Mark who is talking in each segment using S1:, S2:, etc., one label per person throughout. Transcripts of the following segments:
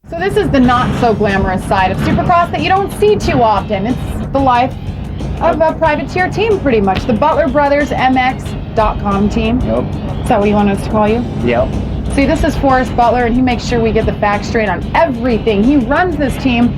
S1: So this is the not so glamorous side of Supercross that you don't see too often. It's the life of a privateer team, pretty much. The Butler Brothers MX.com team.
S2: Yep.
S1: Is that what you want us to call you?
S2: Yep.
S1: See, this is Forrest Butler, and he makes sure we get the facts straight on everything. He runs this team.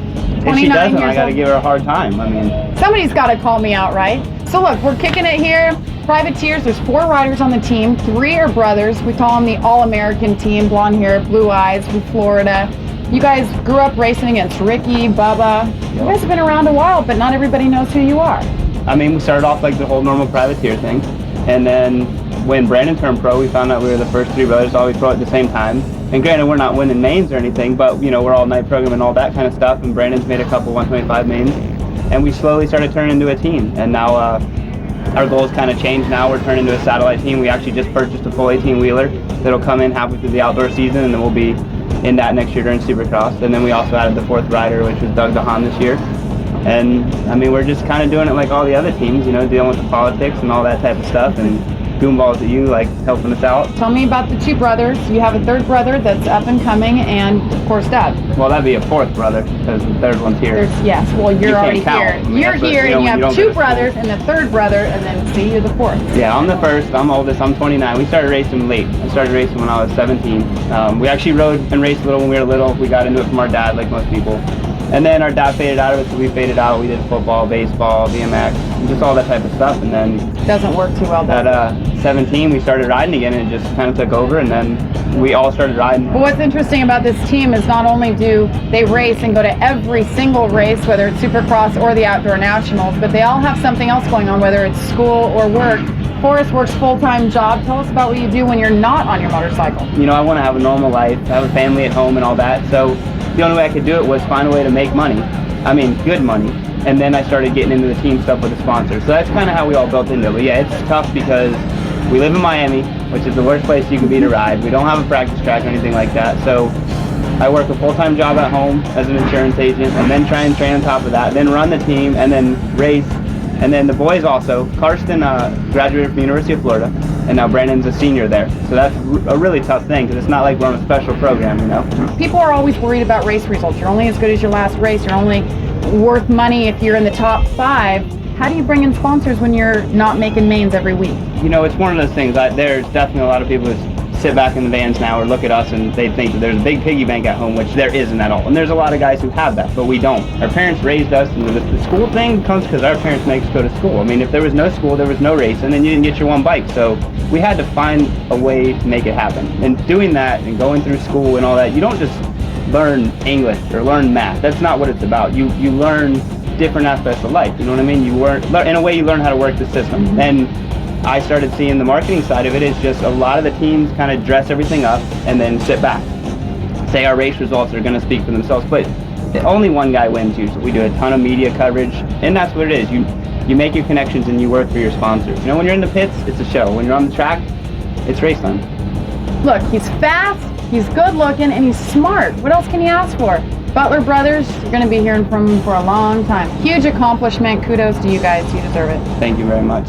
S1: 29
S2: if she doesn't,
S1: years
S2: I got to
S1: old.
S2: give her a hard time. I mean,
S1: somebody's got to call me out, right? So look, we're kicking it here. Privateers, there's 4 riders on the team. 3 are brothers. We call them the All-American team. Blonde hair, blue eyes, from Florida. You guys grew up racing against Ricky, Bubba.
S2: Yep.
S1: You guys have been around a while, but not everybody knows who you are.
S2: I mean, we started off like the whole normal privateer thing. And then when Brandon turned pro, we found out we were the first 3 brothers always pro at the same time. And granted, we're not winning mains or anything, but, you know, we're all night program and all that kind of stuff. And Brandon's made a couple 125 mains. And we slowly started turning into a team. And now our goals kind of changed now. We're turning into a satellite team. We actually just purchased a full 18-wheeler that'll come in halfway through the outdoor season, and then we'll be in that next year during Supercross. And then we also added the 4th rider, which was Doug DeHaan this year. And, I mean, we're just kind of doing it like all the other teams, you know, dealing with the politics and all that type of stuff. And goomballs at you, like, helping us out.
S1: Tell me about the 2 brothers. You have a 3rd brother that's up and coming, and, of course, Dad.
S2: Well, that'd be a 4th brother, because the 3rd one's here.
S1: Yes, well, you're already here.
S2: I mean,
S1: you're here, and you have 2 brothers and the 3rd brother, and then, see, you're the 4th.
S2: Yeah, I'm the 1st. I'm oldest. I'm 29. We started racing late. I started racing when I was 17. We actually rode and raced a little when we were little. We got into it from our dad, like most people. And then our dad faded out of it, so we faded out. We did football, baseball, BMX, just all that type of stuff. And then
S1: doesn't work too well.
S2: At 17, we started riding again, and it just kind of took over. And then we all started riding.
S1: But what's interesting about this team is not only do they race and go to every single race, whether it's Supercross or the Outdoor Nationals, but they all have something else going on, whether it's school or work. Forrest works full-time job. Tell us about what you do when you're not on your motorcycle.
S2: You know, I want to have a normal life, have a family at home and all that. So the only way I could do it was find a way to make money. I mean, good money. And then I started getting into the team stuff with the sponsors. So that's kind of how we all built into it. But yeah, it's tough because we live in Miami, which is the worst place you can be to ride. We don't have a practice track or anything like that. So I work a full-time job at home as an insurance agent, and then try and train on top of that, then run the team, and then race. And then the boys also. Karsten graduated from the University of Florida, and now Brandon's a senior there. So that's a really tough thing, because it's not like we're on a special program, you know?
S1: People are always worried about race results. You're only as good as your last race. You're only worth money if you're in the top 5. How do you bring in sponsors when you're not making mains every week?
S2: You know, it's one of those things. There's definitely a lot of people who sit back in the vans now or look at us and they think that there's a big piggy bank at home, which there isn't at all. And there's a lot of guys who have that, but we don't. Our parents raised us, and the school thing comes because our parents make us go to school. I mean, if there was no school, there was no race, and then you didn't get your one bike. So we had to find a way to make it happen. And doing that and going through school and all that, you don't just learn English or learn math. That's not what it's about. You learn different aspects of life, you know what I mean? You learn, in a way, you learn how to work the system. And I started seeing the marketing side of it is just a lot of the teams kind of dress everything up and then sit back. Say our race results are going to speak for themselves, but only one guy wins usually. We do a ton of media coverage, and that's what it is. You make your connections and you work for your sponsors. You know, when you're in the pits, it's a show. When you're on the track, it's race time.
S1: Look, he's fast, he's good looking, and he's smart. What else can you ask for? Butler Brothers, you're going to be hearing from him for a long time. Huge accomplishment. Kudos to you guys. You deserve it.
S2: Thank you very much.